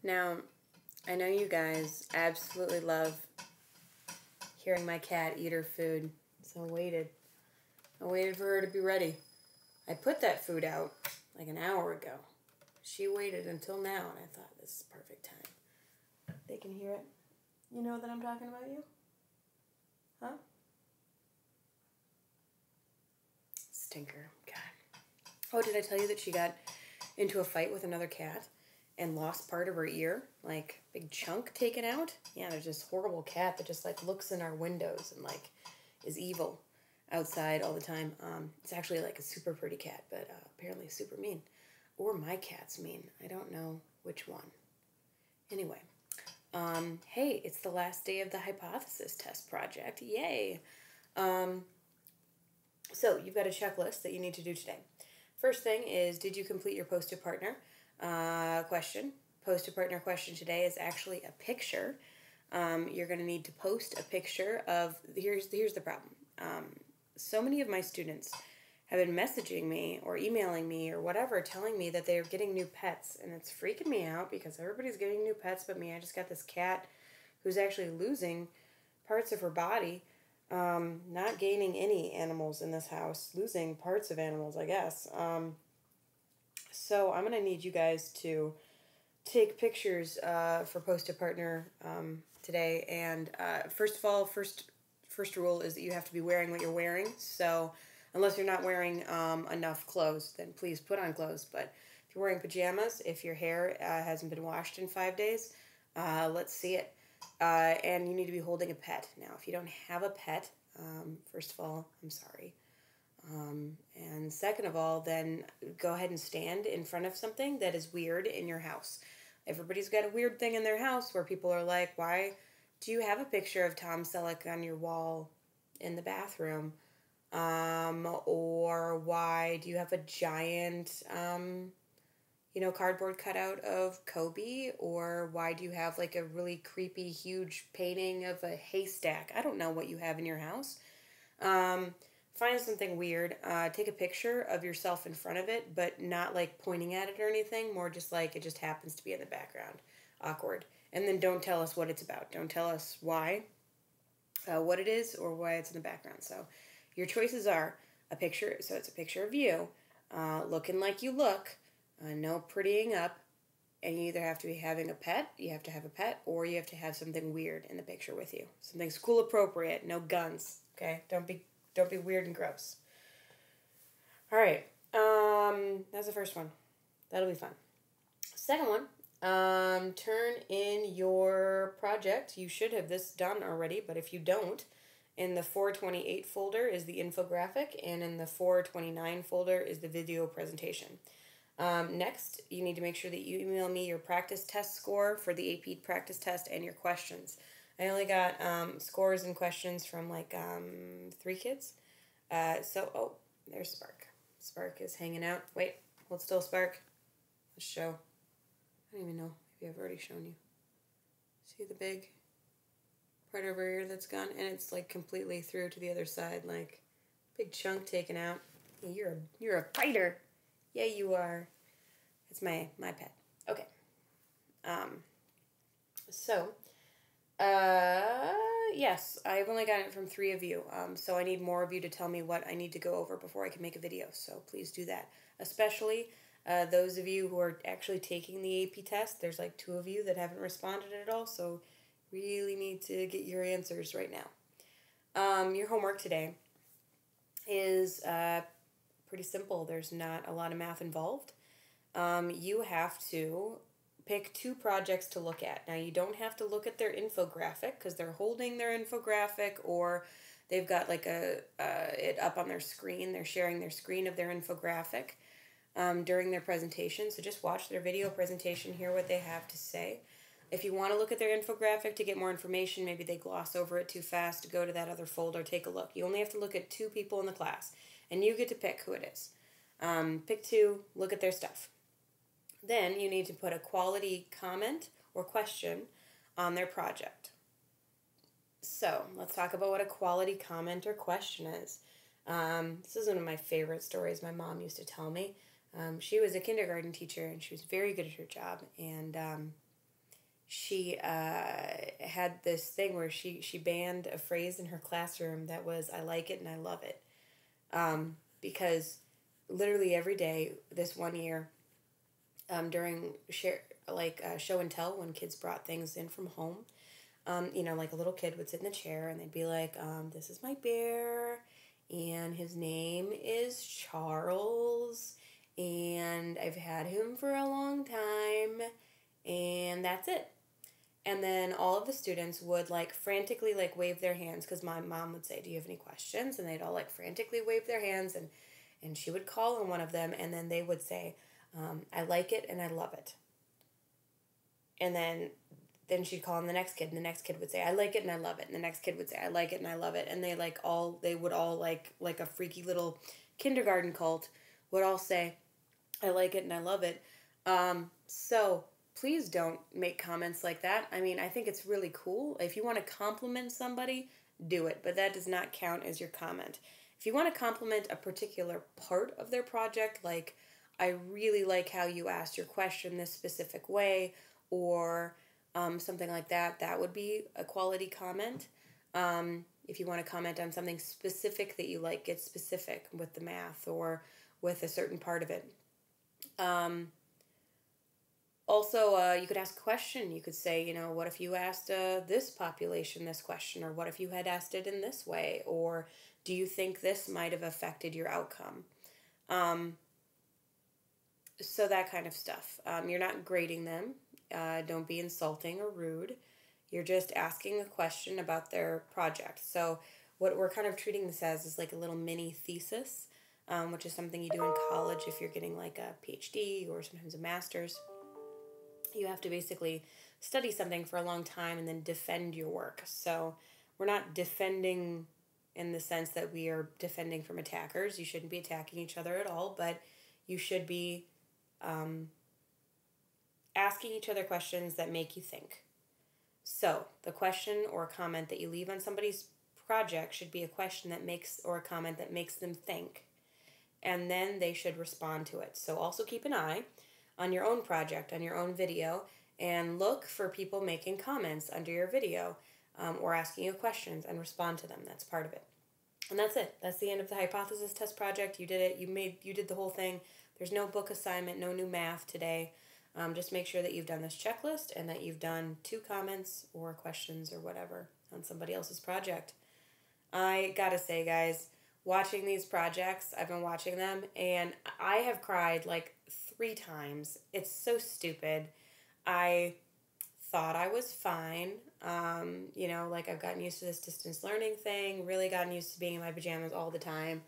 Now, I know you guys absolutely love hearing my cat eat her food, so I waited. I waited for her to be ready. I put that food out like an hour ago. She waited until now, and I thought, this is perfect time. They can hear it. You know that I'm talking about you? Huh? Stinker. God. Oh, did I tell you that she got into a fight with another cat and lost part of her ear? Like, big chunk taken out? Yeah, there's this horrible cat that just, like, looks in our windows and, like, is evil outside all the time. It's actually, like, a super pretty cat, but apparently super mean. Or my cat's mean. I don't know which one. Anyway. Hey, it's the last day of the hypothesis test project. Yay! So you've got a checklist that you need to do today. First thing is, did you complete your post-it partner question? Post-it partner question today is actually a picture. You're going to need to post a picture of, here's the problem. So many of my students have been messaging me or emailing me or whatever, telling me that they're getting new pets, and it's freaking me out because everybody's getting new pets but me. I just got this cat who's actually losing parts of her body. Not gaining any animals in this house, losing parts of animals, I guess. So I'm going to need you guys to take pictures for Post-it Partner today. And first of all, first rule is that you have to be wearing what you're wearing. So unless you're not wearing enough clothes, then please put on clothes. But if you're wearing pajamas, if your hair hasn't been washed in 5 days, let's see it. And you need to be holding a pet. Now, if you don't have a pet, first of all, I'm sorry. And second of all, then go ahead and stand in front of something that is weird in your house. Everybody's got a weird thing in their house where people are like, why do you have a picture of Tom Selleck on your wall in the bathroom? Or why do you have a giant, cardboard cutout of Kobe? Or why do you have like a really creepy, huge painting of a haystack? I don't know what you have in your house. Find something weird. Take a picture of yourself in front of it, but not like pointing at it or anything. More just like it just happens to be in the background. Awkward. And then don't tell us what it's about. Don't tell us why, what it is, or why it's in the background. So your choices are a picture. So it's a picture of you looking like you look. No prettying up. And you either have to be having a pet, you have to have a pet, or you have to have something weird in the picture with you. Something school appropriate, no guns, okay? Don't be weird and gross. All right, that's the first one. That'll be fun. Second one, turn in your project. You should have this done already, but if you don't, in the 428 folder is the infographic, and in the 429 folder is the video presentation. Next, you need to make sure that you email me your practice test score for the AP practice test and your questions. I only got scores and questions from like 3 kids. Oh, there's Spark. Spark is hanging out. Wait, hold still, Spark. Let's show. I don't even know. Maybe I've already shown you. See the big part over here that's gone? And it's like completely through to the other side. Like, big chunk taken out. You're a fighter. Yeah, you are. It's my pet. Okay. Yes, I've only gotten it from 3 of you. So I need more of you to tell me what I need to go over before I can make a video. So please do that. Especially those of you who are actually taking the AP test. There's like 2 of you that haven't responded at all. So really need to get your answers right now. Your homework today is pretty simple. There's not a lot of math involved. You have to pick 2 projects to look at. Now, you don't have to look at their infographic because they're holding their infographic, or they've got like it up on their screen. They're sharing their screen of their infographic during their presentation. So just watch their video presentation, hear what they have to say. If you want to look at their infographic to get more information, maybe they gloss over it too fast, go to that other folder, take a look. You only have to look at 2 people in the class, and you get to pick who it is. Pick 2, look at their stuff. Then you need to put a quality comment or question on their project. So let's talk about what a quality comment or question is. This is one of my favorite stories my mom used to tell me. She was a kindergarten teacher, and she was very good at her job. And she had this thing where she banned a phrase in her classroom that was "I like it and I love it," because literally every day this one year, during show and tell, when kids brought things in from home, like a little kid would sit in the chair and they'd be like, "This is my bear, and his name is Charles, and I've had him for a long time, and that's it." And then all of the students would like frantically like wave their hands, because my mom would say, "Do you have any questions?" And they'd all like frantically wave their hands, and she would call on one of them, and then they would say, "I like it and I love it." And then she'd call on the next kid, and the next kid would say, "I like it and I love it." And the next kid would say, "I like it and I love it." And they would all like a freaky little kindergarten cult would all say, "I like it and I love it." So please don't make comments like that. I mean, I think it's really cool. If you want to compliment somebody, do it, but that does not count as your comment. If you want to compliment a particular part of their project, like, "I really like how you asked your question this specific way," or something like that, that would be a quality comment. If you want to comment on something specific that you like, get specific with the math or with a certain part of it. Also, you could ask a question. You could say, "What if you asked this population this question?" Or "What if you had asked it in this way?" Or "Do you think this might have affected your outcome?" So that kind of stuff. You're not grading them. Don't be insulting or rude. You're just asking a question about their project. So what we're kind of treating this as is like a little mini thesis, which is something you do in college if you're getting like a PhD or sometimes a master's. You have to basically study something for a long time and then defend your work. So we're not defending in the sense that we are defending from attackers. You shouldn't be attacking each other at all, but you should be asking each other questions that make you think. So the question or comment that you leave on somebody's project should be a question that makes, or a comment that makes them think, and then they should respond to it. So also keep an eye on your own project, on your own video, and look for people making comments under your video, or asking you questions, and respond to them. That's part of it. And that's it. That's the end of the hypothesis test project. You did it. You did the whole thing. There's no book assignment, no new math today. Just make sure that you've done this checklist and that you've done 2 comments or questions or whatever on somebody else's project. I gotta say, guys, watching these projects, I've been watching them, and I have cried like 3 times. It's so stupid. I thought I was fine. Like, I've gotten used to this distance learning thing, really gotten used to being in my pajamas all the time.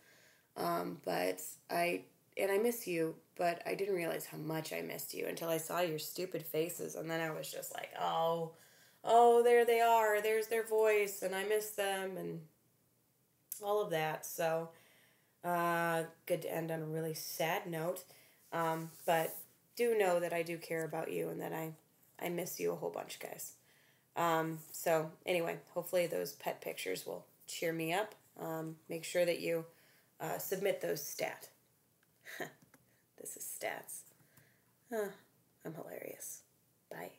But I miss you, but I didn't realize how much I missed you until I saw your stupid faces, and then I was just like, oh, there they are, there's their voice, and I miss them, and all of that. So, good to end on a really sad note, but do know that I do care about you, and that I miss you a whole bunch, guys. So anyway, hopefully those pet pictures will cheer me up. Make sure that you submit those stat. This is stats. I'm hilarious. Bye.